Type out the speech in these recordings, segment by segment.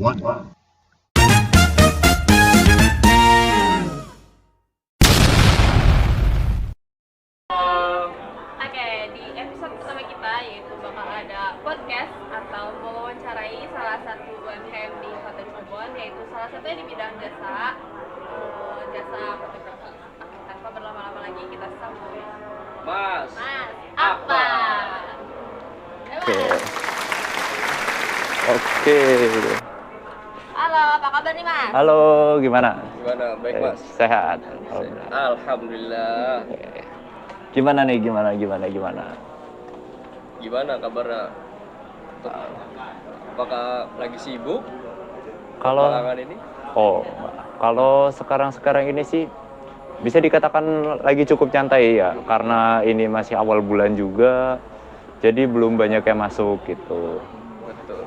one. Oke, di episode pertama kita yaitu bakal ada podcast atau mewawancarai salah satu UMKM di Kota Cirebon, yaitu salah satunya di bidang jasa fotografi. Oke, tanpa berlama-lama lagi kita sambut. Mas, Apa? Oke. Oke. Halo, apa kabar nih Mas? Halo, gimana? gimana? Baik Mas? Sehat. Alhamdulillah. Alhamdulillah. Oke. Gimana nih? Gimana? Gimana kabarnya? Apakah lagi sibuk Kalau belakangan ini? kalau sekarang ini sih bisa dikatakan lagi cukup nyantai ya, karena ini masih awal bulan juga, jadi belum banyak yang masuk gitu. Betul.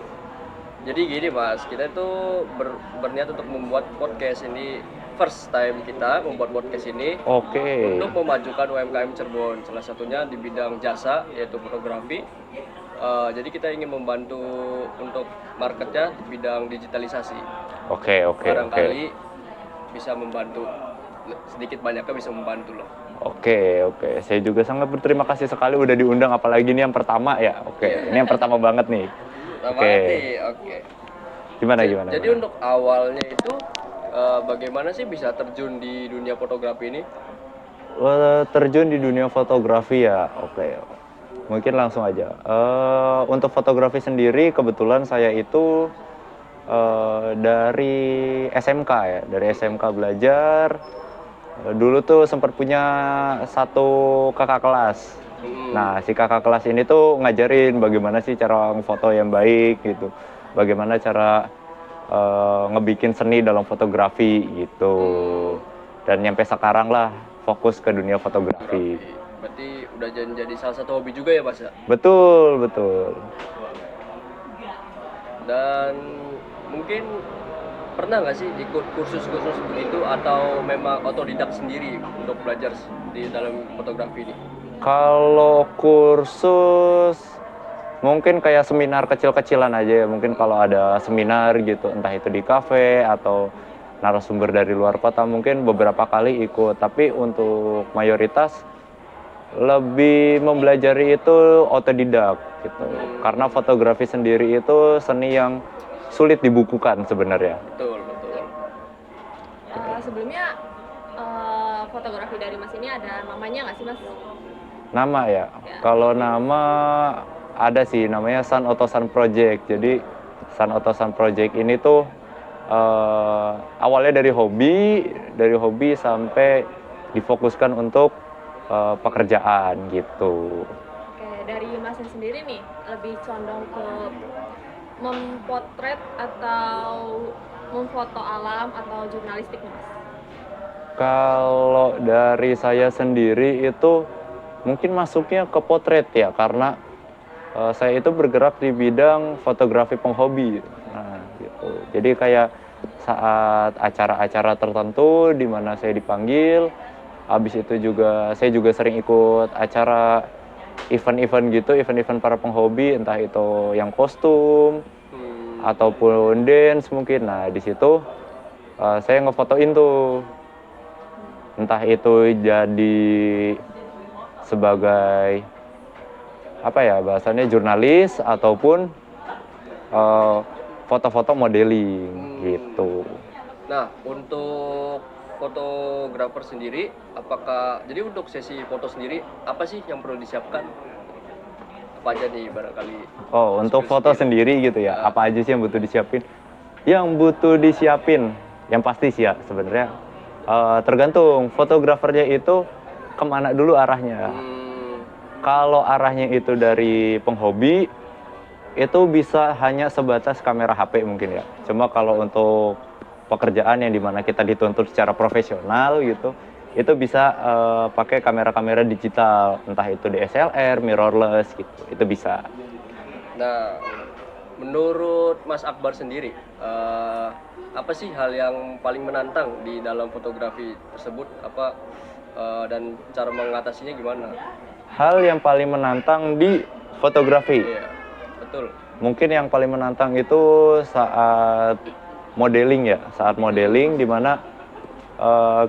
Jadi gini Mas, kita tuh berniat untuk membuat podcast ini. First time kita membuat podcast ini Oke. untuk memajukan UMKM Cirebon. Salah satunya di bidang jasa, yaitu fotografi. Jadi kita ingin membantu untuk marketnya di bidang digitalisasi. Oke. Barangkali bisa membantu, sedikit banyaknya bisa membantu loh. Oke. Saya juga sangat berterima kasih sekali udah diundang, apalagi ini yang pertama ya. Oke, ini yang pertama banget nih. Oke. Gimana? Jadi untuk awalnya itu bagaimana sih bisa terjun di dunia fotografi ini? Terjun di dunia fotografi ya, oke. Mungkin langsung aja. Untuk fotografi sendiri, kebetulan saya itu dari SMK ya, dari SMK belajar. Dulu tuh sempat punya satu kakak kelas. Nah, si kakak kelas ini tuh ngajarin bagaimana sih cara foto yang baik gitu, bagaimana cara ngebikin seni dalam fotografi gitu. Dan nyampe sekarang lah fokus ke dunia fotografi. Berarti udah jadi salah satu hobi juga ya Mas ya? Betul. Dan mungkin pernah nggak sih ikut kursus-kursus begitu atau memang otodidak sendiri untuk belajar di dalam fotografi ini? Kalau kursus mungkin kayak seminar kecil-kecilan aja ya. Mungkin kalau ada seminar gitu, entah itu di kafe atau narasumber dari luar kota, mungkin beberapa kali ikut. Tapi untuk mayoritas lebih mempelajari itu otodidak gitu. Karena fotografi sendiri itu seni yang sulit dibukukan sebenarnya. Betul. Sebelumnya fotografi dari Mas ini ada namanya nggak sih Mas? Nama ya? Kalau nama ada sih, namanya Sun Auto Sun Project. Jadi Sun Auto Sun Project ini tuh awalnya dari hobi sampai difokuskan untuk pekerjaan gitu. Oke, dari Masnya sendiri nih lebih condong ke mempotret atau memfoto alam atau jurnalistik Mas? Kalau dari saya sendiri itu mungkin masuknya ke potret ya, karena saya itu bergerak di bidang fotografi penghobi. Nah, gitu. Jadi kayak saat acara-acara tertentu di mana saya dipanggil, habis itu juga saya juga sering ikut acara event-event gitu, event-event para penghobi, entah itu yang kostum ataupun dance mungkin. Nah, di situ saya ngefotoin tuh. Entah itu jadi sebagai apa ya bahasanya, jurnalis ataupun foto-foto modeling gitu. Nah, untuk fotografer sendiri, jadi untuk sesi foto sendiri apa sih yang perlu disiapkan? Apa aja nih barangkali? Untuk foto sendiri gitu ya, apa aja sih yang butuh disiapin? Yang butuh disiapin, yang pasti sih ya sebenarnya tergantung fotografernya itu kemana dulu arahnya. Kalau arahnya itu dari penghobi, itu bisa hanya sebatas kamera HP mungkin ya. Cuma kalau untuk pekerjaan yang dimana kita dituntut secara profesional gitu, itu bisa pakai kamera-kamera digital, entah itu DSLR, mirrorless gitu, itu bisa. Nah, menurut Mas Akbar sendiri, apa sih hal yang paling menantang di dalam fotografi tersebut? Dan cara mengatasinya gimana? Hal yang paling menantang di fotografi. Iya, betul. mungkin yang paling menantang itu saat modeling ya, saat modeling di mana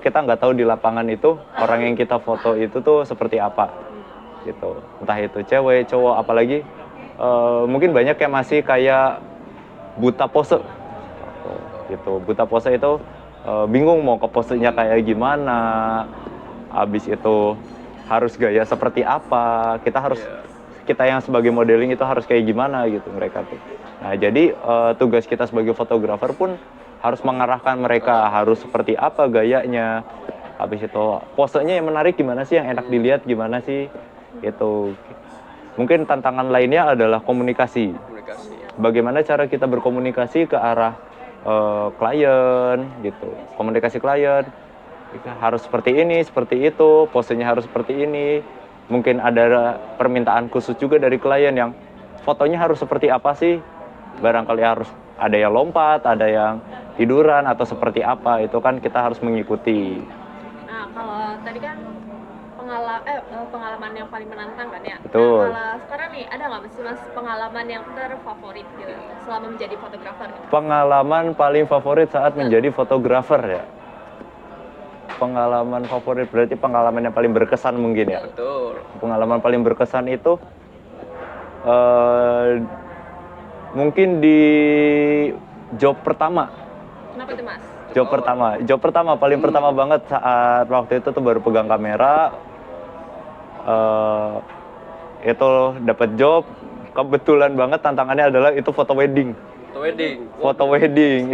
kita nggak tahu di lapangan itu orang yang kita foto itu tuh seperti apa gitu. Entah itu cewek, cowok, apalagi mungkin banyak yang masih kayak buta pose gitu. Buta pose itu bingung mau ke posenya kayak gimana, habis itu harus gaya seperti apa, kita yang sebagai modeling itu harus kayak gimana gitu mereka tuh. Nah jadi tugas kita sebagai fotografer pun harus mengarahkan mereka harus seperti apa gayanya, habis itu posenya yang menarik gimana sih, yang enak dilihat gimana sih itu. Mungkin tantangan lainnya adalah komunikasi. Bagaimana cara kita berkomunikasi ke arah klien gitu. Komunikasi klien harus seperti ini, seperti itu, posenya harus seperti ini. Mungkin ada permintaan khusus juga dari klien yang fotonya harus seperti apa sih? Barangkali harus ada yang lompat, ada yang tiduran atau seperti apa, itu kan kita harus mengikuti. Nah, kalau tadi kan pengalaman yang paling menantang kan ya. Betul. Nah, kalau sekarang nih ada nggak sih mas pengalaman yang terfavorit gitu selama menjadi fotografer? Gitu? Pengalaman paling favorit saat menjadi fotografer ya. Pengalaman favorit berarti pengalaman yang paling berkesan mungkin ya. Betul. Pengalaman paling berkesan itu mungkin di job pertama. Kenapa tuh mas? Job pertama paling pertama banget saat waktu itu tuh baru pegang kamera. Itu dapat job, kebetulan banget tantangannya adalah itu foto wedding. Foto wedding.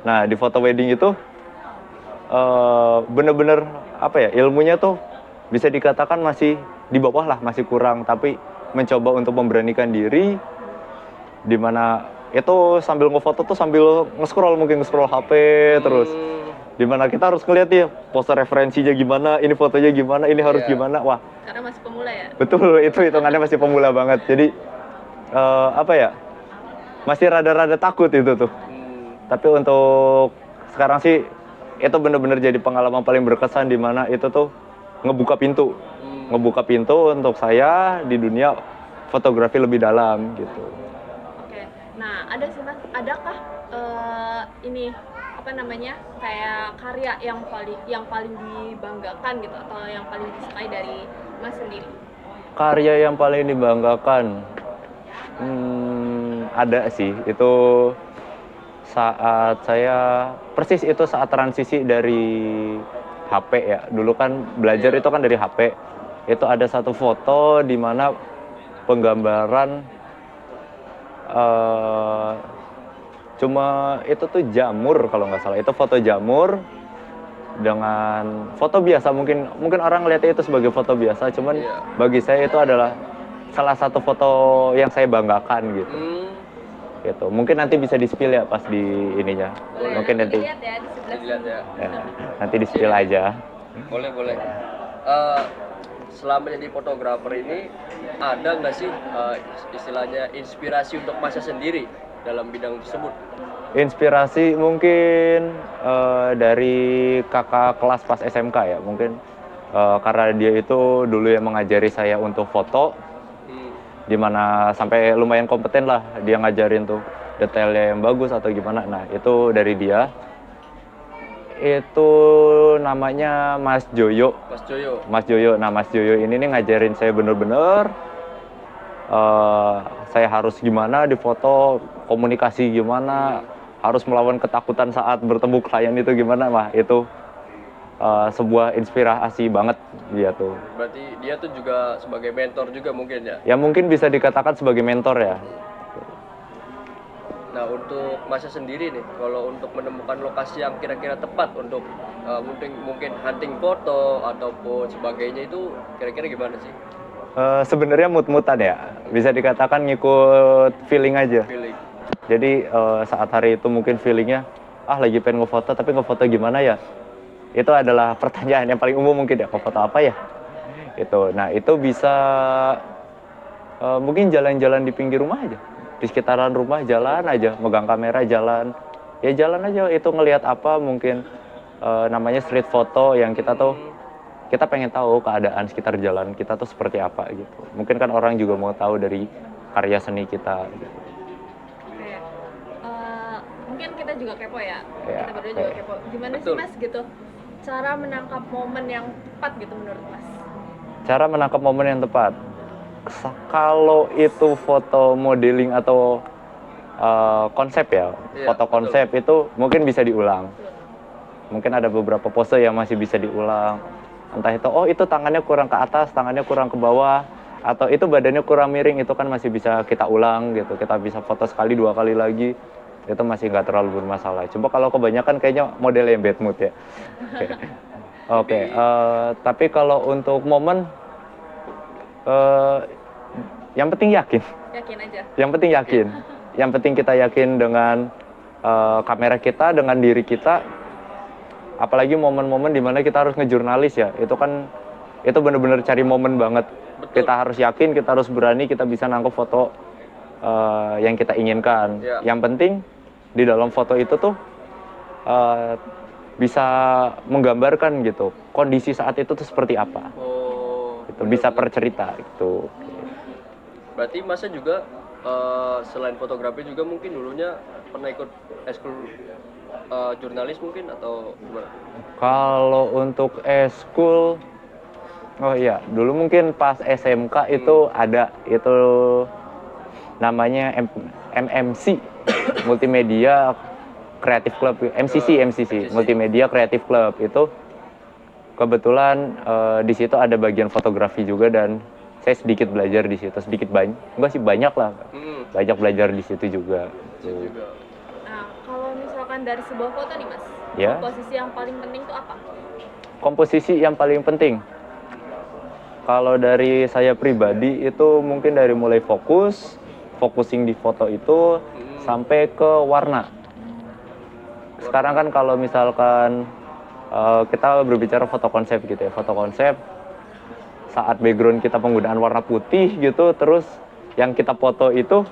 Nah di foto wedding itu bener-bener apa ya, ilmunya tuh bisa dikatakan masih di bawah lah, masih kurang, tapi mencoba untuk memberanikan diri, dimana itu sambil ngefoto tuh sambil nge-scroll HP terus. Dimana kita harus ngeliat ya pose referensinya gimana, ini fotonya gimana, ini harus gimana. Wah, karena masih pemula ya? Betul, itu hitungannya masih pemula banget. Jadi apa ya, masih rada-rada takut itu tuh. Tapi untuk sekarang sih itu bener-bener jadi pengalaman paling berkesan, di mana itu tuh ngebuka pintu untuk saya di dunia fotografi lebih dalam gitu. Oke, nah ada sih mas, adakah ini apa namanya kayak karya yang paling dibanggakan gitu atau yang paling disukai dari mas sendiri? Karya yang paling dibanggakan ada sih, itu saat saya saat transisi dari HP ya. Dulu kan belajar itu kan dari HP. Itu ada satu foto di mana penggambaran cuma itu tuh jamur kalau nggak salah. Itu foto jamur dengan foto biasa, mungkin orang ngeliatnya itu sebagai foto biasa, cuman bagi saya itu adalah salah satu foto yang saya banggakan gitu. Gitu. Mungkin nanti bisa di-spill ya pas di ininya. Boleh, mungkin nanti dilihat ya di sebelah Dilihat ya. nanti di-spill aja. Boleh. Selama jadi fotografer ini ada nggak sih istilahnya inspirasi untuk masa sendiri dalam bidang tersebut? Inspirasi mungkin dari kakak kelas pas SMK ya, mungkin karena dia itu dulu yang mengajari saya untuk foto, dimana sampai lumayan kompeten lah, dia ngajarin tuh detailnya yang bagus atau gimana. Nah itu dari dia. Itu namanya Mas Joyo. Nah Mas Joyo ini nih ngajarin saya bener-bener saya harus gimana di foto, komunikasi gimana, harus melawan ketakutan saat bertemu klien itu gimana. Wah itu sebuah inspirasi banget dia tuh. Berarti dia tuh juga sebagai mentor juga mungkin ya? Ya mungkin bisa dikatakan sebagai mentor ya. Nah untuk Masnya sendiri nih, kalau untuk menemukan lokasi yang kira-kira tepat untuk mungkin hunting foto ataupun sebagainya itu kira-kira gimana sih? Sebenarnya mut-mutan ya, bisa dikatakan ngikut feeling aja. Jadi saat hari itu mungkin feelingnya, lagi pengen ngefoto, tapi ngefoto gimana ya? Itu adalah pertanyaan yang paling umum mungkin ya, ngefoto apa ya? Itu. Nah itu bisa mungkin jalan-jalan di pinggir rumah aja, di sekitaran rumah jalan aja, megang kamera jalan, ya jalan aja itu ngelihat apa mungkin namanya street photo yang kita pengen tahu keadaan sekitar jalan kita tuh seperti apa gitu. Mungkin kan orang juga mau tahu dari karya seni kita. Oke. Mungkin kita juga kepo ya. Iya, Kita berdua juga oke. kepo. Gimana sih Betul. Mas gitu? Cara menangkap momen yang tepat gitu menurut Mas? Cara menangkap momen yang tepat. Kalau itu foto modeling atau konsep ya, Iya, foto betul. konsep itu mungkin bisa diulang. Mungkin ada beberapa pose yang masih bisa diulang. Entah itu, oh itu tangannya kurang ke atas, tangannya kurang ke bawah, atau itu badannya kurang miring, itu kan masih bisa kita ulang gitu. Kita bisa foto sekali, 2 kali lagi, itu masih nggak terlalu bermasalah. Coba kalau kebanyakan kayaknya model yang bad mood ya. Oke, tapi kalau untuk momen, yang penting yakin. Yakin aja. Yang penting yakin. Yang penting kita yakin dengan kamera kita, dengan diri kita. Apalagi momen-momen dimana kita harus ngejurnalis ya. Itu kan, itu bener-bener cari momen banget. Betul. Kita harus yakin, kita harus berani, kita bisa nangkep foto yang kita inginkan. Ya. Yang penting di dalam foto itu tuh bisa menggambarkan gitu kondisi saat itu tuh seperti apa. Oh, Itu bisa percerita gitu. berarti Masnya juga selain fotografi juga mungkin dulunya pernah ikut eskul jurnalis mungkin atau gimana? Kalau untuk eskul, oh iya, dulu mungkin pas SMK itu ada, itu namanya MMC, Multimedia Creative Club, MCC, Multimedia Creative Club. Itu kebetulan di situ ada bagian fotografi juga dan saya sedikit belajar di situ, sedikit banyak, enggak sih banyak lah, banyak belajar di situ juga. Juga. Nah, kalau misalkan dari sebuah foto nih Mas, Ya. komposisi yang paling penting tuh apa? Komposisi yang paling penting, kalau dari saya pribadi itu mungkin dari mulai focusing di foto itu sampai ke warna. Sekarang kan kalau misalkan kita berbicara foto konsep gitu ya, foto konsep saat background kita penggunaan warna putih gitu, terus yang kita foto itu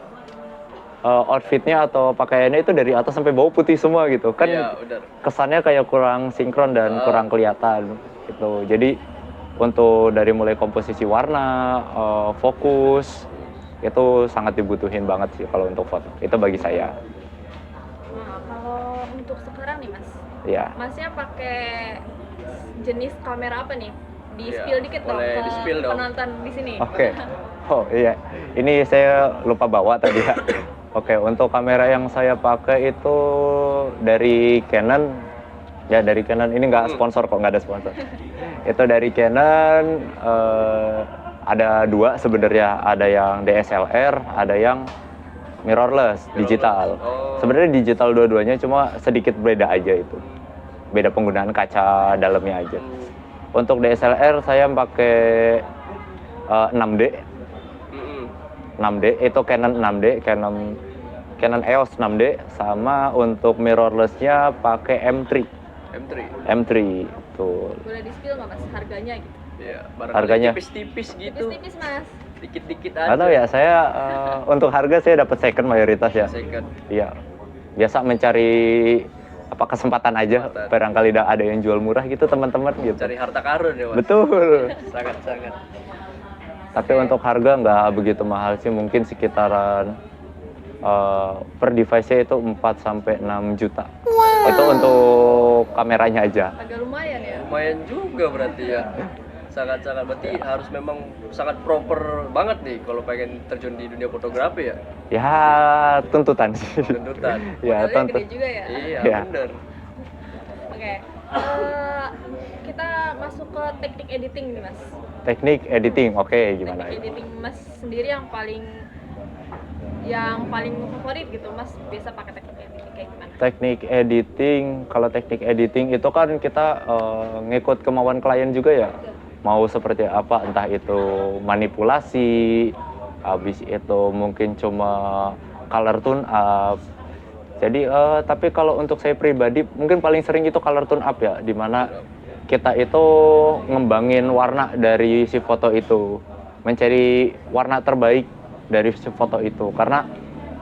outfitnya atau pakaiannya itu dari atas sampai bawah putih semua gitu kan. Iya, benar. Kesannya kayak kurang sinkron dan kurang kelihatan gitu. Jadi untuk dari mulai komposisi warna, fokus itu sangat dibutuhin banget sih kalau untuk foto. Itu bagi saya. Nah, kalau untuk sekarang nih Mas, Ya. Masnya pakai jenis kamera apa nih? Di Iya, spill dikit dong boleh ke di-spill dong. penonton di sini. Oke. Oh iya. Ini saya lupa bawa tadi ya. Oke, untuk kamera yang saya pakai itu dari Canon. Ya, dari Canon. Ini nggak sponsor kok, nggak ada sponsor. Itu dari Canon, ada 2 sebenarnya. Ada yang DSLR, ada yang mirrorless, digital. Oh. Sebenarnya digital dua-duanya, cuma sedikit beda aja itu. Beda penggunaan kaca dalamnya aja. Untuk DSLR saya pakai 6D. 6D itu Canon 6D, Canon EOS 6D, sama untuk mirrorless-nya pakai M3. M3 tuh. Boleh di spill nggak Mas harganya gitu? Iya, Harganya? tipis-tipis gitu. Tipis-tipis Mas. Dikit-dikit Nggak aja. tahu ya, saya untuk harga saya dapat second mayoritas ya. Second. Iya. Biasa mencari apa kesempatan aja, barangkali ada yang jual murah gitu teman-teman gitu. Cari harta karun ya, Mas. Betul. Sangat-sangat. Tapi untuk harga nggak begitu mahal sih, mungkin sekitaran per device-nya itu 4-6 juta. Itu untuk kameranya aja. Agak lumayan ya. Lumayan juga berarti ya. Sangat-sangat, berarti harus memang sangat proper banget nih kalau pengen terjun di dunia fotografi ya. Ya, tuntutan sih. Tuntutan. Ya, Modalnya gede juga ya. Iya, Ya. bener. Oke. Kita masuk ke teknik editing nih Mas. Teknik editing, oke, gimana? Teknik editing Mas sendiri yang paling favorit gitu Mas, biasa pakai teknik editing kayak gimana? Teknik editing, kalau teknik editing itu kan kita ngikut kemauan klien juga ya. Mau seperti apa, entah itu manipulasi, habis itu mungkin cuma color tune up. Jadi tapi kalau untuk saya pribadi mungkin paling sering itu color tune up ya, dimana kita itu ngembangin warna dari si foto itu, mencari warna terbaik dari si foto itu, karena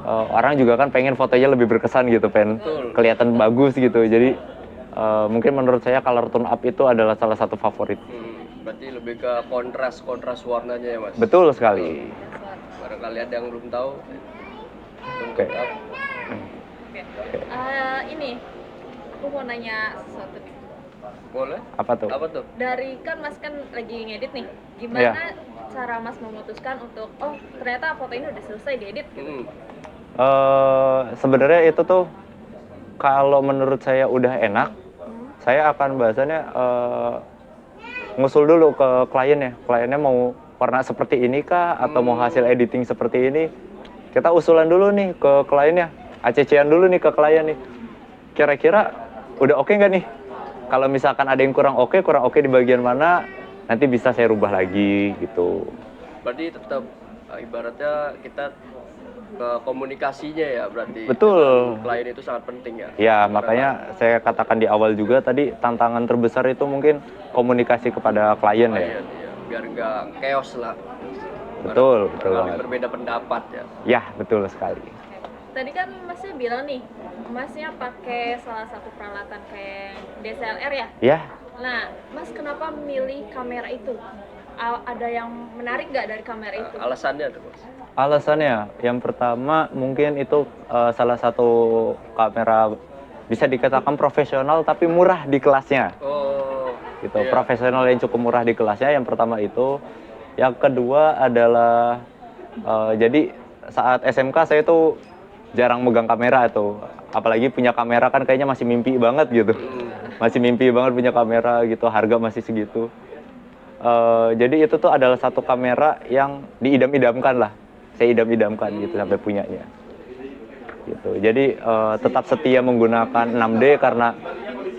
orang juga kan pengen fotonya lebih berkesan gitu, pengen kelihatan bagus gitu. Jadi mungkin menurut saya color tone up itu adalah salah satu favorit. Berarti lebih ke kontras warnanya ya, Mas. Betul sekali. barangkali ada yang belum tahu. Oke. Oke. Ini aku mau nanya sesuatu nih. Boleh? Apa tuh? Apa tuh? Dari kan Mas kan lagi ngedit nih. Gimana Iya. cara Mas memutuskan untuk ternyata foto ini udah selesai diedit gitu. Sebenarnya itu tuh kalau menurut saya udah enak, saya akan bahasanya ngusul dulu ke kliennya. Kliennya mau warna seperti ini kah atau mau hasil editing seperti ini? Kita usulan dulu nih ke kliennya, ACC-an dulu nih ke klien nih. Kira-kira udah oke nggak nih? Kalau misalkan ada yang kurang oke di bagian mana, nanti bisa saya rubah lagi gitu. Berarti tetap ibaratnya kita ke komunikasinya ya berarti. Betul. Klien itu sangat penting ya. Ya, makanya saya katakan di awal juga tadi tantangan terbesar itu mungkin komunikasi kepada klien ya. Klien, ya. Biar nggak chaos lah. Betul Barangkali banget. berbeda pendapat ya. Ya, betul sekali. Tadi kan Masnya bilang nih, Masnya pakai salah satu peralatan kayak DSLR ya. Ya, Nah, Mas kenapa memilih kamera itu? Ada yang menarik nggak dari kamera itu? Alasannya tuh, Bos. alasannya yang pertama mungkin itu salah satu kamera bisa dikatakan profesional tapi murah di kelasnya. Oh, Gitu, iya. profesional yang cukup murah di kelasnya. Yang pertama itu, yang kedua adalah jadi saat SMK saya tuh jarang megang kamera tuh, apalagi punya kamera kan kayaknya masih mimpi banget gitu, masih mimpi banget punya kamera gitu, harga masih segitu. Jadi itu tuh adalah satu kamera yang diidam-idamkan lah, saya idam-idamkan gitu sampai punyanya. Gitu. Jadi tetap setia menggunakan 6D karena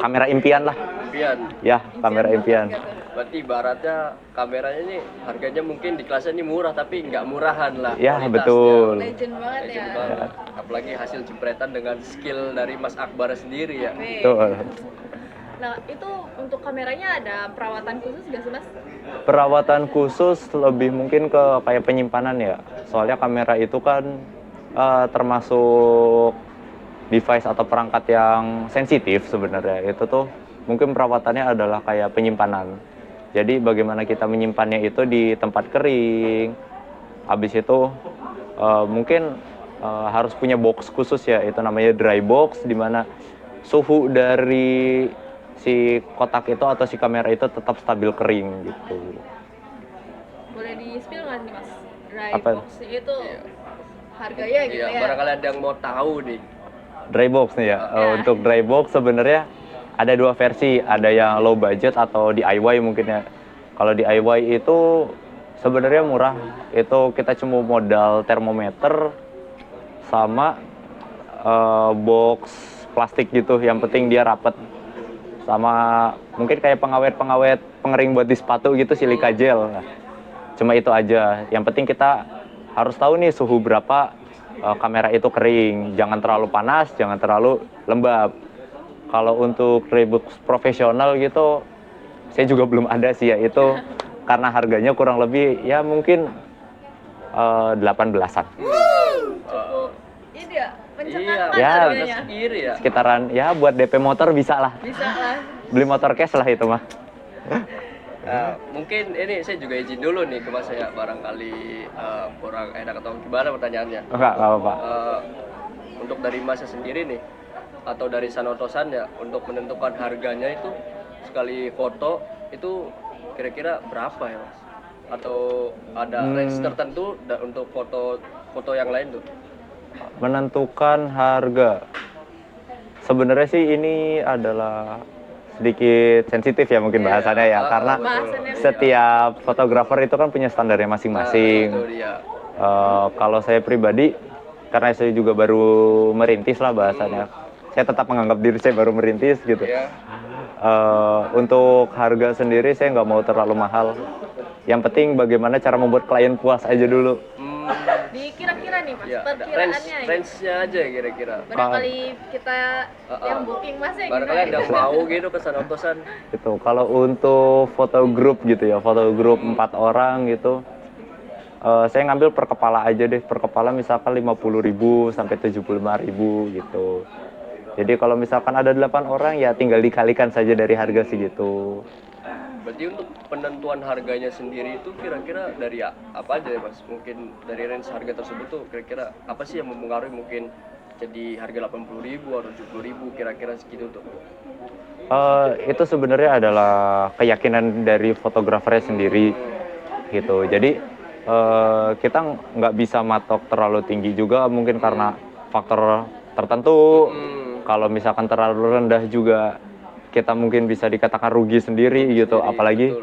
kamera impian lah. Impian. Ya, kamera impian. Berarti ibaratnya kameranya ini harganya mungkin di kelasnya ini murah tapi nggak murahan lah. Ya, kualitasnya. betul. Legend banget Legend ya. banget. Apalagi hasil jepretan dengan skill dari Mas Akbar sendiri ya. Wih. Betul. Nah, itu untuk kameranya ada perawatan khusus nggak sih Mas? Perawatan khusus lebih mungkin ke kayak penyimpanan ya. Soalnya kamera itu kan termasuk device atau perangkat yang sensitif sebenarnya. Itu tuh mungkin perawatannya adalah kayak penyimpanan. Jadi bagaimana kita menyimpannya itu di tempat kering. Habis itu mungkin harus punya box khusus ya, itu namanya dry box, di mana suhu dari si kotak itu atau si kamera itu tetap stabil kering gitu. Boleh di-spill nggak nih Mas? Dry Apa? box itu harganya gitu Iya, ya? barangkali ada yang mau tahu nih. Dry box nih ya. Untuk dry box sebenarnya ada dua versi, ada yang low budget atau DIY mungkin ya. Kalau DIY itu sebenarnya murah, itu kita cuma modal termometer sama box plastik gitu, yang penting dia rapet. Sama mungkin kayak pengawet pengering buat di sepatu gitu, silika gel. Nah, cuma itu aja. Yang penting kita harus tahu nih suhu berapa kamera itu kering. Jangan terlalu panas, jangan terlalu lembab. Kalau untuk dry box profesional gitu, saya juga belum ada sih ya. Itu karena harganya kurang lebih ya mungkin 18-an. Cukup ini ya, mencengangkan Iya, harganya. kiri ya. Sekitaran ya buat DP motor bisa lah. Bisa lah. Beli motor cash lah itu mah. Nah, mungkin ini saya juga izin dulu nih ke Mas ya, barangkali kurang enak atau gimana pertanyaannya. Enggak apa-apa. Untuk dari Masnya sendiri nih, atau dari Sanotosan ya, untuk menentukan harganya itu sekali foto itu kira-kira berapa ya Mas? Atau ada range tertentu untuk foto yang lain tuh? Menentukan harga. Sebenarnya sih ini adalah sedikit sensitif ya mungkin bahasannya ya, karena Bahasannya setiap fotografer itu kan punya standarnya masing-masing. Itu dia. Kalau saya pribadi, karena saya juga baru merintis lah bahasannya, saya tetap menganggap diri saya baru merintis gitu. Ya. Untuk harga sendiri saya nggak mau terlalu mahal. Yang penting bagaimana cara membuat klien puas aja dulu. Di kira-kira nih Mas, Ya, ada perkiraannya ya. range-nya aja kira-kira. Barangkali kita yang booking Mas ya Barangkali ada yang mau gitu ke Sanotosan. Itu kalau untuk foto grup gitu ya, foto grup 4 orang gitu, saya ngambil per kepala aja deh, per kepala misalkan 50.000 sampai 75.000 gitu. Jadi kalau misalkan ada 8 orang ya tinggal dikalikan saja dari harga segitu. Berarti untuk penentuan harganya sendiri itu kira-kira dari apa aja ya Mas? Mungkin dari range harga tersebut tuh kira-kira apa sih yang mempengaruhi mungkin jadi harga 80.000 atau 70.000 kira-kira segitu tuh? Itu sebenarnya adalah keyakinan dari fotografernya sendiri gitu. Jadi kita nggak bisa matok terlalu tinggi juga mungkin karena faktor tertentu. Kalau misalkan terlalu rendah juga kita mungkin bisa dikatakan rugi sendiri gitu. Apalagi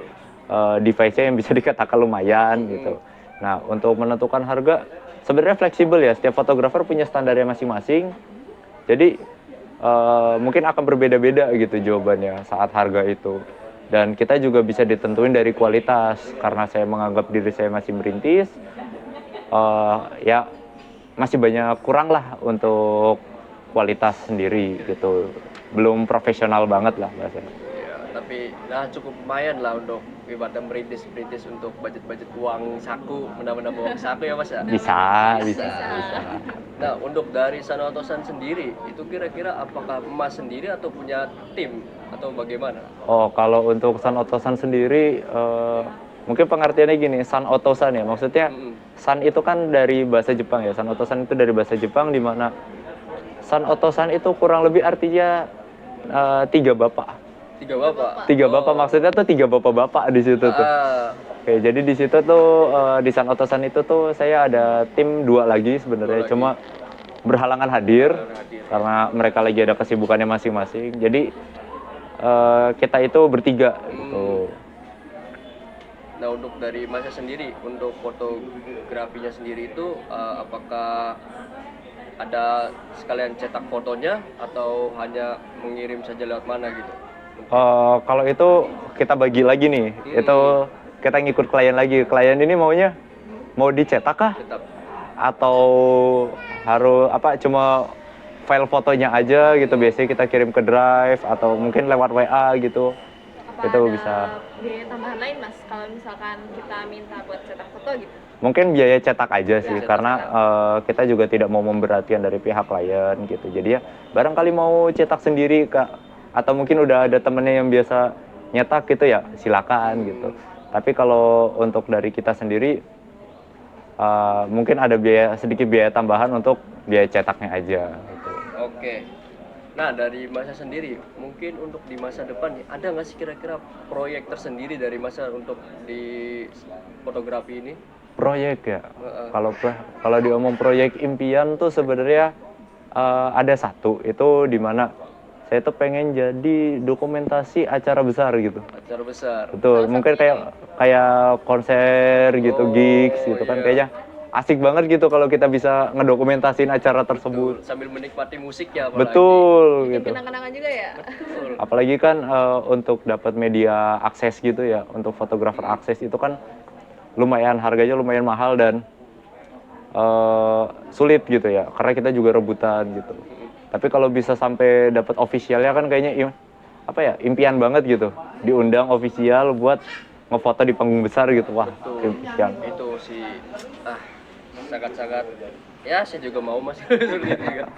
device-nya yang bisa dikatakan lumayan gitu. Nah, untuk menentukan harga sebenarnya fleksibel ya. Setiap fotografer punya standarnya masing-masing. Jadi mungkin akan berbeda-beda gitu jawabannya saat harga itu. Dan kita juga bisa ditentuin dari kualitas karena saya menganggap diri saya masih merintis. Ya masih banyak kurang lah untuk kualitas sendiri gitu. Belum profesional banget lah bahasanya. Ya, tapi nah cukup lumayan lah untuk ibaratnya merintis untuk budget uang saku, menambah uang saku ya Mas ya? Bisa. Nah, untuk dari Sanotosan sendiri, itu kira-kira apakah Mas sendiri atau punya tim atau bagaimana? Oh, kalau untuk San Otosan sendiri mungkin pengertiannya gini, San Otosan ya. Maksudnya San itu kan dari bahasa Jepang ya. San Otosan itu dari bahasa Jepang di mana San Otosan itu kurang lebih artinya 3 bapak. 3 bapak. 3 bapak maksudnya tuh 3 bapak-bapak di situ tuh. Oke, jadi di situ tuh di San Otosan itu tuh saya ada tim 2 lagi sebenarnya, cuma berhalangan hadir karena mereka lagi ada kesibukannya masing-masing. Jadi kita itu bertiga gitu. Nah, untuk dari Masnya sendiri, untuk fotografinya sendiri itu apakah ada sekalian cetak fotonya atau hanya mengirim saja lewat mana gitu? Kalau itu kita bagi lagi nih, itu kita ngikut klien lagi. Klien ini mau dicetak kah? Cetak. Atau harus cuma file fotonya aja gitu, biasanya kita kirim ke Drive atau mungkin lewat WA gitu. Apa Itu ada bisa. biaya tambahan lain Mas kalau misalkan kita minta buat cetak foto gitu? Mungkin biaya cetak aja sih, Cetak. karena kita juga tidak mau memberatkan dari pihak klien gitu. Jadi ya barangkali mau cetak sendiri Kak, atau mungkin udah ada temennya yang biasa nyetak gitu ya silakan gitu. Tapi kalau untuk dari kita sendiri mungkin ada sedikit biaya tambahan untuk biaya cetaknya aja gitu. Oke. Nah, dari Masnya sendiri, mungkin untuk di masa depan nih, ada nggak sih kira-kira proyek tersendiri dari Masnya untuk di fotografi ini? Proyek ya. Kalau diomong proyek impian tuh sebenarnya ada satu, itu di mana saya tuh pengen jadi dokumentasi acara besar gitu. Acara besar. Betul, mungkin kayak konser gitu, gigs gitu kan, kayaknya asik banget gitu kalau kita bisa ngedokumentasin acara tersebut. Sambil menikmati musik ya apalagi. Betul Bikin gitu. kenang-kenangan juga ya? Betul. Apalagi kan untuk dapat media akses gitu ya, untuk fotografer akses itu kan lumayan harganya lumayan mahal dan sulit gitu ya, karena kita juga rebutan gitu. Tapi kalau bisa sampai dapat officialnya kan kayaknya impian banget gitu, diundang official buat ngefoto di panggung besar gitu, wah impian. Itu sih sangat-sangat ya saya juga mau Mas seperti itu kan.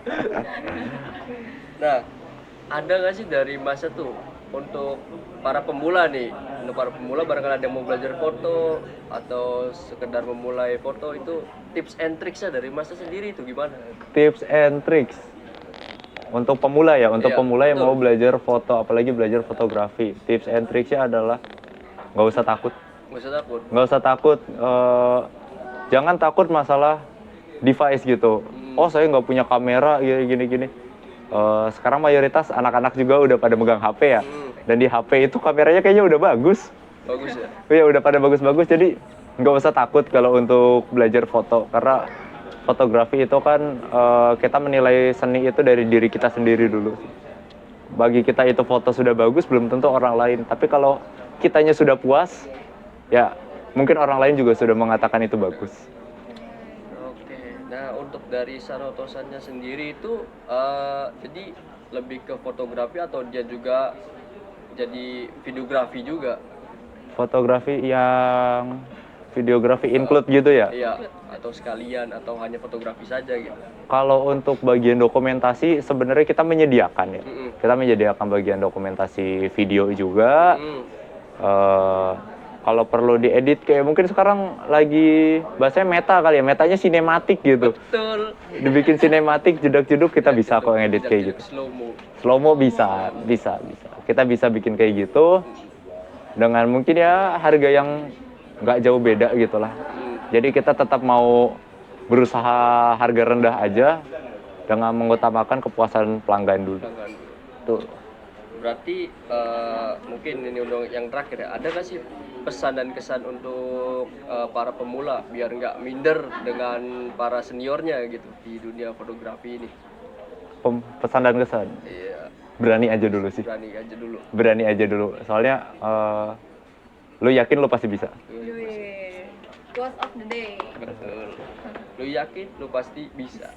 Nah, ada nggak sih dari Masnya tuh untuk para pemula nih, untuk para pemula barangkali ada yang mau belajar foto atau sekedar memulai foto, itu tips and tricksnya dari Masnya sendiri itu gimana? Tips and tricks untuk pemula ya, untuk Iya, pemula yang betul. mau belajar foto, apalagi belajar fotografi. Tips and tricksnya adalah nggak usah takut. Nggak usah takut. Nggak usah takut, jangan takut masalah device gitu. Oh saya nggak punya kamera gini. Sekarang mayoritas anak-anak juga udah pada megang HP ya. Dan di HP itu kameranya kayaknya udah bagus. Bagus ya? Iya udah pada bagus-bagus, jadi nggak usah takut kalau untuk belajar foto. Karena fotografi itu kan kita menilai seni itu dari diri kita sendiri dulu. Bagi kita itu foto sudah bagus, belum tentu orang lain. Tapi kalau kitanya sudah puas, ya mungkin orang lain juga sudah mengatakan itu bagus. Oke. Nah, untuk dari Sanotosannya sendiri itu jadi lebih ke fotografi atau dia juga jadi videografi juga? Fotografi yang videografi include gitu ya? Iya, atau sekalian atau hanya fotografi saja gitu. Kalau untuk bagian dokumentasi sebenarnya kita menyediakan ya. Kita menyediakan bagian dokumentasi video juga. Eh, kalau perlu diedit kayak mungkin sekarang lagi bahasanya meta kali ya, metanya sinematik gitu. Betul. Dibikin sinematik, jeduk-jeduk kita bisa kok ngedit kayak gitu. Slow mo bisa. Kita bisa bikin kayak gitu dengan mungkin ya harga yang nggak jauh beda gitulah. Jadi kita tetap mau berusaha harga rendah aja dengan mengutamakan kepuasan pelanggan dulu. Tuh. Berarti mungkin ini untuk yang terakhir ya, ada nggak sih pesan dan kesan untuk para pemula biar nggak minder dengan para seniornya gitu di dunia fotografi ini? Pesan dan kesan. Iya, Berani aja dulu sih. Berani aja dulu. Soalnya lu yakin lu pasti bisa. Quote of the day. Betul. Lu yakin lu pasti bisa.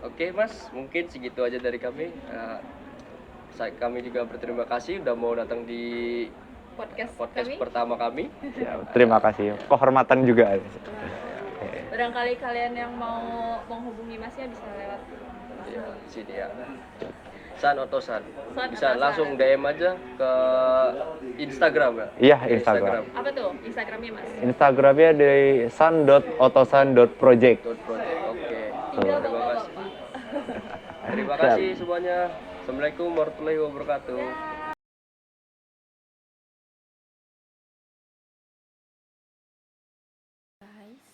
Oke Mas, mungkin segitu aja dari kami. Kami juga berterima kasih udah mau datang di podcast kami. Pertama kami. Ya, terima kasih. Kehormatan juga. Barangkali kalian yang mau menghubungi Masnya bisa lewat sini ya. San Otosan. Bisa langsung DM aja ke Instagram ya? Iya, Instagram. Apa tuh Instagramnya Mas? Instagramnya dari san.otosan.project. Oke. Tinggal Terima kasih. Terima kasih semuanya. Assalamualaikum warahmatullahi wabarakatuh. Guys,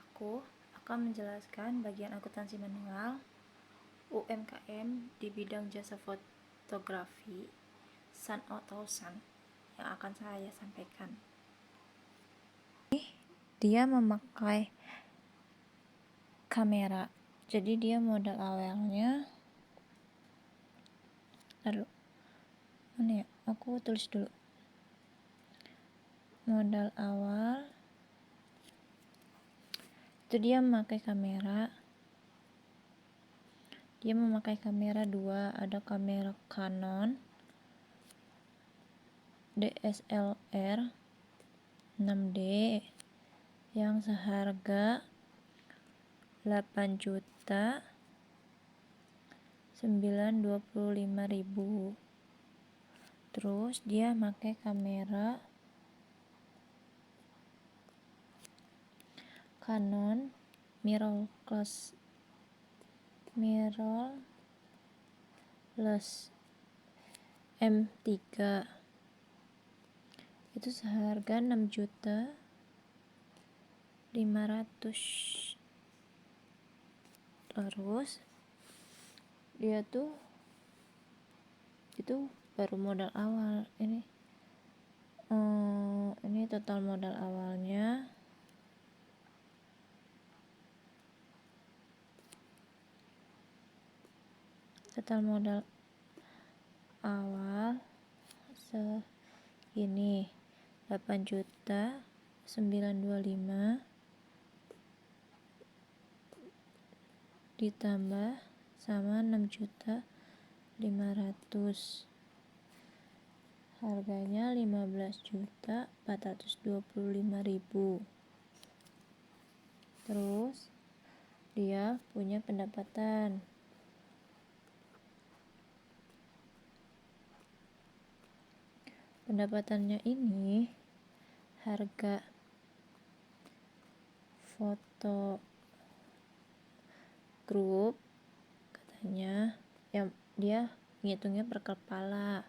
aku akan menjelaskan bagian akuntansi manual UMKM di bidang jasa fotografi San Otosan yang akan saya sampaikan. Dia memakai kamera, jadi dia modal awalnya. Lalu mana ya? Aku tulis dulu. Modal awal itu dia memakai kamera. Dia memakai kamera 2, ada kamera Canon DSLR 6D yang seharga 8.925.000. Terus dia pakai kamera Canon mirrorless M3 itu seharga 6.500.000. Terus dia tuh itu baru modal awal. Ini total modal awalnya. Total modal awal segini 8.925.000 ditambah sama 6.500.000, harganya 15.425.000. Terus dia punya pendapatan pendapatannya ini harga foto grup katanya yang dia ngitungnya per kepala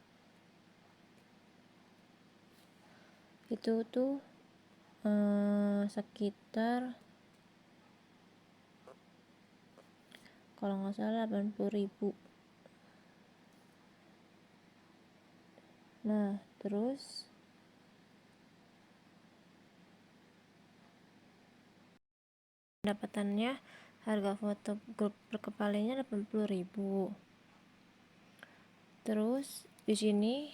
itu tuh sekitar kalau nggak salah 80.000. Nah terus pendapatannya harga foto grup per kepalanya 80.000. Terus di sini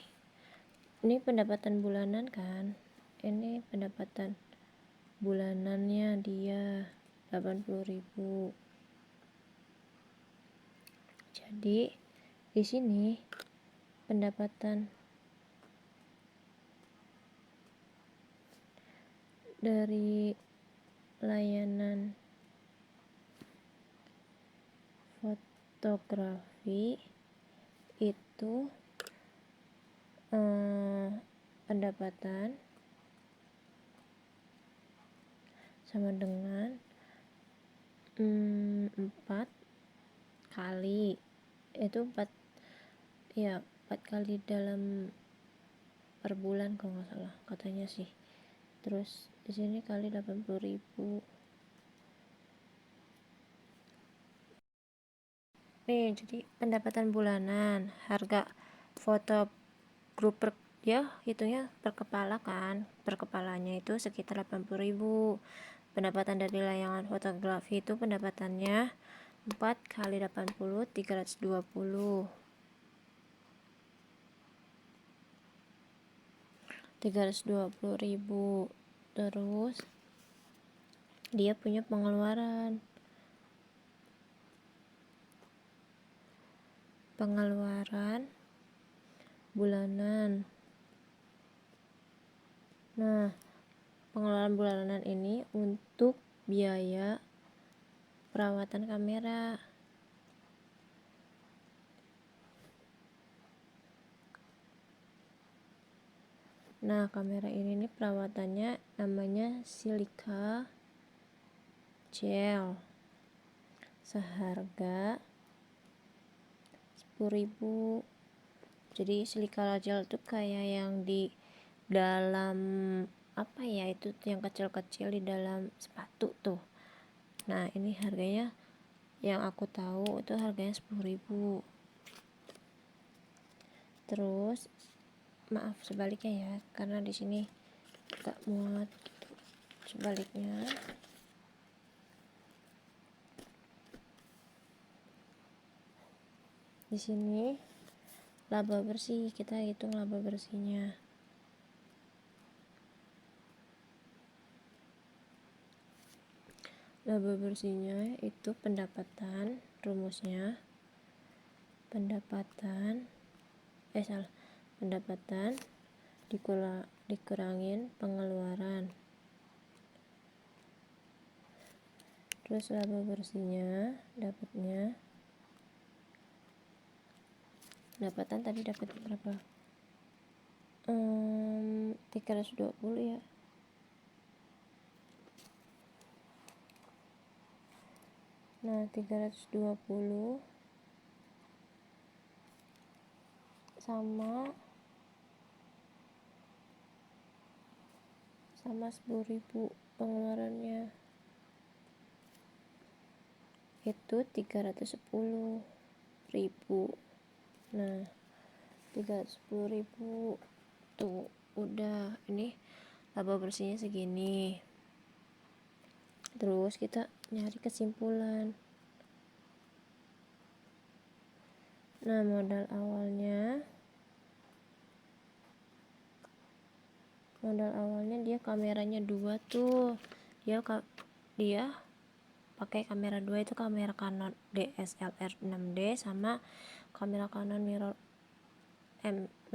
ini pendapatan bulanan kan, ini pendapatan bulanannya dia 80.000. Jadi di sini pendapatan dari layanan fotografi itu pendapatan sama dengan 4 kali, itu 4 kali dalam per bulan kalau nggak salah katanya sih. Terus di sini kali 80.000. Nih, jadi pendapatan bulanan, harga foto grup ya hitungnya per kepala kan, per kepalanya itu sekitar 80.000. Pendapatan dari layangan fotografi itu pendapatannya 4 kali 80, 320. 320.000. Terus dia punya pengeluaran bulanan. Nah, pengeluaran bulanan ini untuk biaya perawatan kamera. Nah, kamera ini nih perawatannya namanya silika gel, seharga 10.000. Jadi silika gel itu kayak yang di dalam apa ya, itu yang kecil-kecil di dalam sepatu tuh. Nah, ini harganya yang aku tahu itu harganya 10.000. Terus maaf sebaliknya ya, karena di sini gak muat gitu. Sebaliknya di sini laba bersih, kita hitung laba bersihnya. Laba bersihnya itu pendapatan, rumusnya pendapatan dikurangin pengeluaran. Terus laba bersihnya dapatnya, pendapatan tadi dapat berapa? 320 ya. Nah, 320 sama 10.000 pengeluarannya itu 310.000. Nah, 310.000 tuh udah, ini laba bersihnya segini. Terus kita nyari kesimpulan. Nah, modal awalnya dia kameranya 2 tuh. Dia pakai kamera 2, itu kamera Canon DSLR 6D sama kamera Canon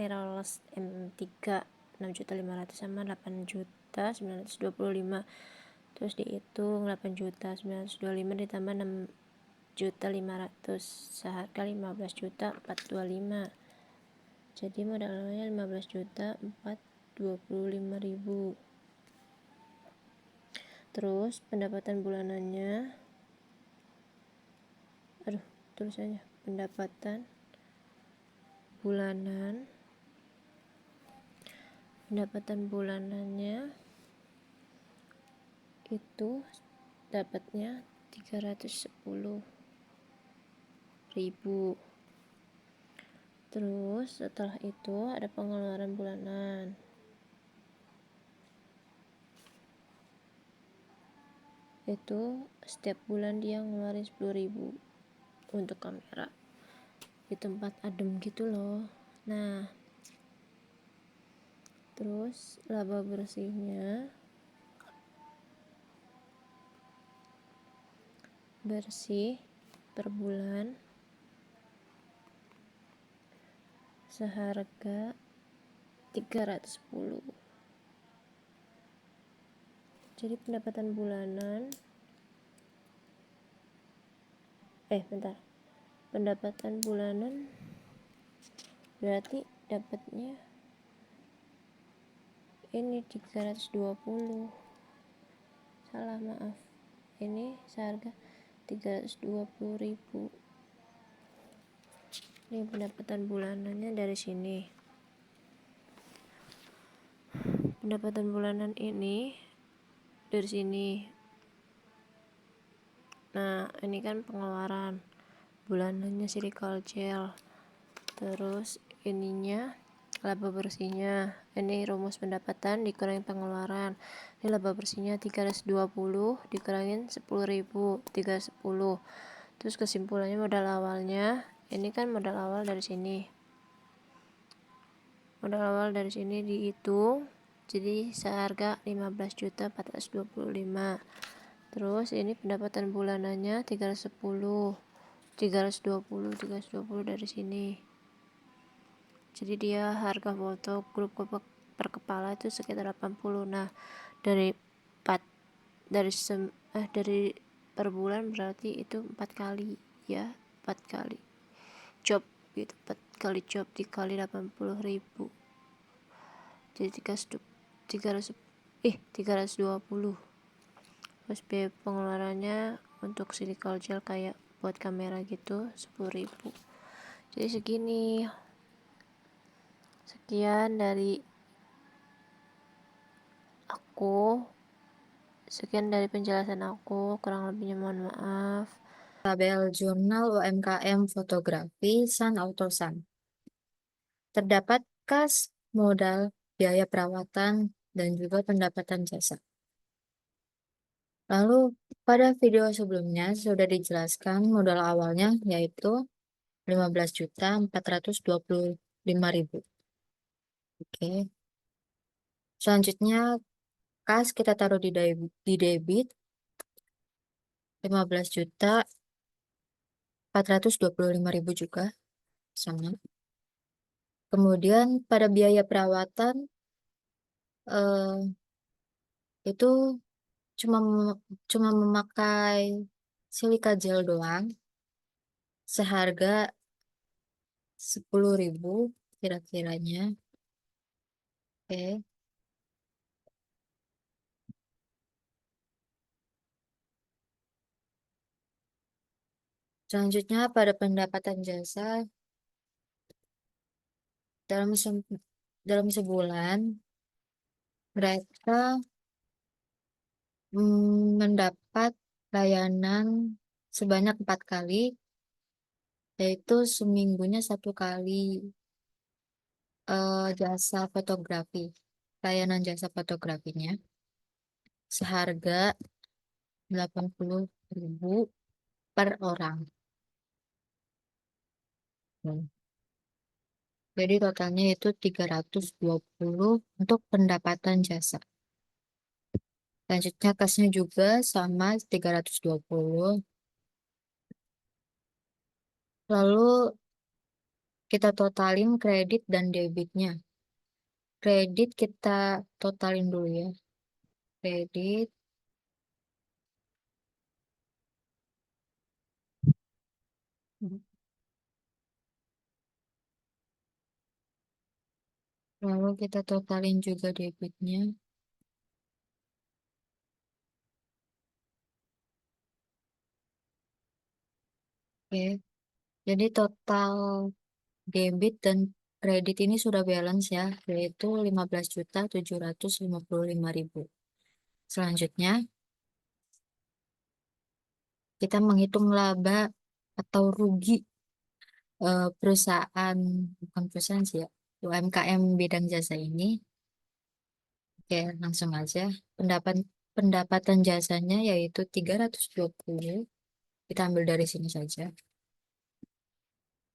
mirrorless M3 6.500.000 sama 8.925.000. Terus dihitung 8.925.000 ditambah 6.500.000, seharga 15.425.000. Jadi modal awalnya 15.425.000. Terus pendapatan bulanannya, tulisannya pendapatan bulanannya itu dapatnya 310.000. Terus setelah itu ada pengeluaran bulanan. Itu setiap bulan dia ngeluarin 10.000 untuk kamera di tempat adem gitu loh. Nah, terus laba bersihnya per bulan seharga 310. Jadi pendapatan bulanan pendapatan bulanan berarti dapatnya ini 320, salah, maaf, ini seharga 320.000. Ini pendapatan bulanannya dari sini. Pendapatan bulanan ini dari sini. Nah, ini kan pengeluaran bulanannya silikal gel. Terus ininya laba bersihnya. Ini rumus pendapatan dikurangin pengeluaran. Ini laba bersihnya 320 dikurangin 10.000, 310. Terus kesimpulannya modal awalnya, ini kan modal awal dari sini. Modal awal dari sini dihitung jadi seharga 15.425. Terus ini pendapatan bulanannya 320 dari sini. Jadi dia harga foto grup per kepala itu sekitar 80. Nah, dari dari per bulan berarti itu 4 kali ya, 4 kali job gitu, 4 kali job dikali 80.000. Jadi 320. Terus biaya pengeluarannya untuk silikal gel kayak buat kamera gitu 10.000. Jadi sekian dari aku, sekian dari penjelasan aku, kurang lebihnya mohon maaf. Tabel Jurnal UMKM Fotografi Sun Autosan. Terdapat kas, modal, biaya perawatan, dan juga pendapatan jasa. Lalu pada video sebelumnya sudah dijelaskan modal awalnya yaitu 15.425.000. Oke. Selanjutnya kas kita taruh di debit 15.425.000 juga sama. Kemudian pada biaya perawatan itu cuma cuma memakai silika gel doang seharga 10.000 kira-kiranya. Oke. Selanjutnya pada pendapatan jasa dalam dalam sebulan mereka mendapat layanan sebanyak 4 kali, yaitu seminggunya 1 kali jasa fotografi, layanan jasa fotografinya seharga 80.000 per orang. Jadi totalnya itu 320 untuk pendapatan jasa. Selanjutnya kasnya juga sama 320. Lalu kita totalin kredit dan debitnya. Kredit kita totalin dulu ya. Kredit. Lalu kita totalin juga debitnya. Oke. Jadi total debit dan kredit ini sudah balance ya, yaitu 15.755.000. Selanjutnya, kita menghitung laba atau rugi perusahaan, bukan perusahaan sih ya, UMKM bidang jasa ini. Oke, langsung aja. Pendapatan jasanya yaitu 320. Kita ambil dari sini saja.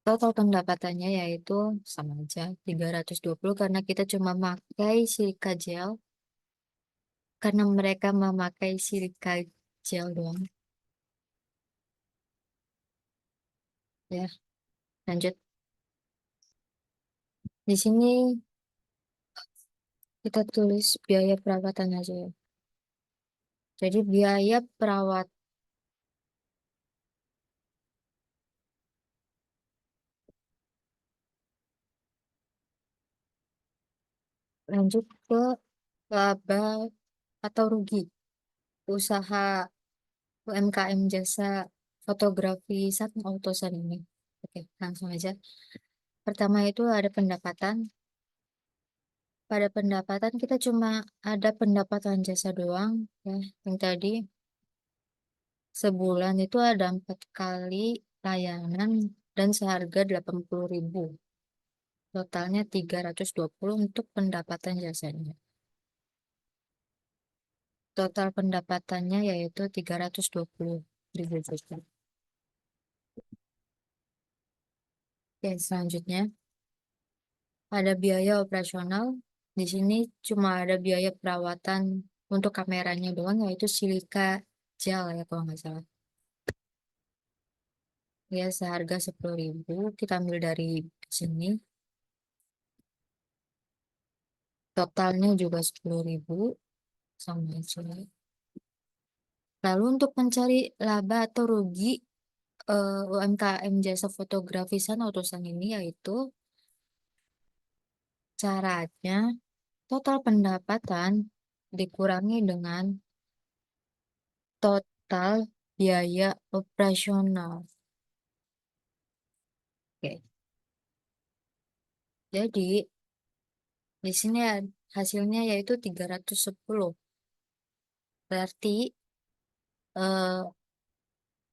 Total pendapatannya yaitu sama aja 320 karena kita cuma pakai silika gel. Karena mereka memakai silika gel doang. Ya, lanjut. Di sini kita tulis biaya perawatan aja ya. Jadi biaya perawat lanjut ke laba atau rugi usaha UMKM jasa fotografi Satma Autosan ini. Oke, langsung aja. Pertama itu ada pendapatan. Pada pendapatan kita cuma ada pendapatan jasa doang ya. Yang tadi sebulan itu ada 4 kali layanan dan seharga 80.000. Totalnya 320 untuk pendapatan jasanya. Total pendapatannya yaitu 320.000 rupiah. Oke, selanjutnya ada biaya operasional. Di sini cuma ada biaya perawatan untuk kameranya doang, yaitu silika gel ya kalau nggak salah. Ya, seharga 10.000. Kita ambil dari sini. Totalnya juga 10.000. Sama aja. Lalu untuk mencari laba atau rugi UMKM jasa fotografi San Autosan ini yaitu caranya total pendapatan dikurangi dengan total biaya operasional. Oke. Jadi di sini hasilnya yaitu 310. Berarti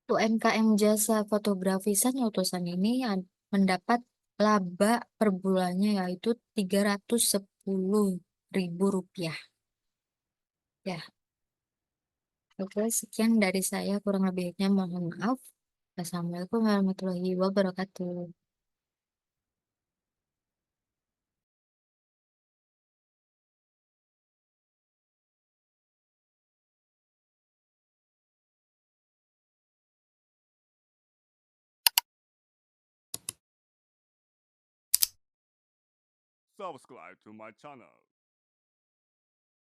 UMKM jasa fotografi San Autosan ini mendapat laba per bulannya yaitu 310.000 rupiah. Ya, oke, sekian dari saya. Kurang lebihnya mohon maaf. Assalamualaikum warahmatullahi wabarakatuh. Subscribe to my channel.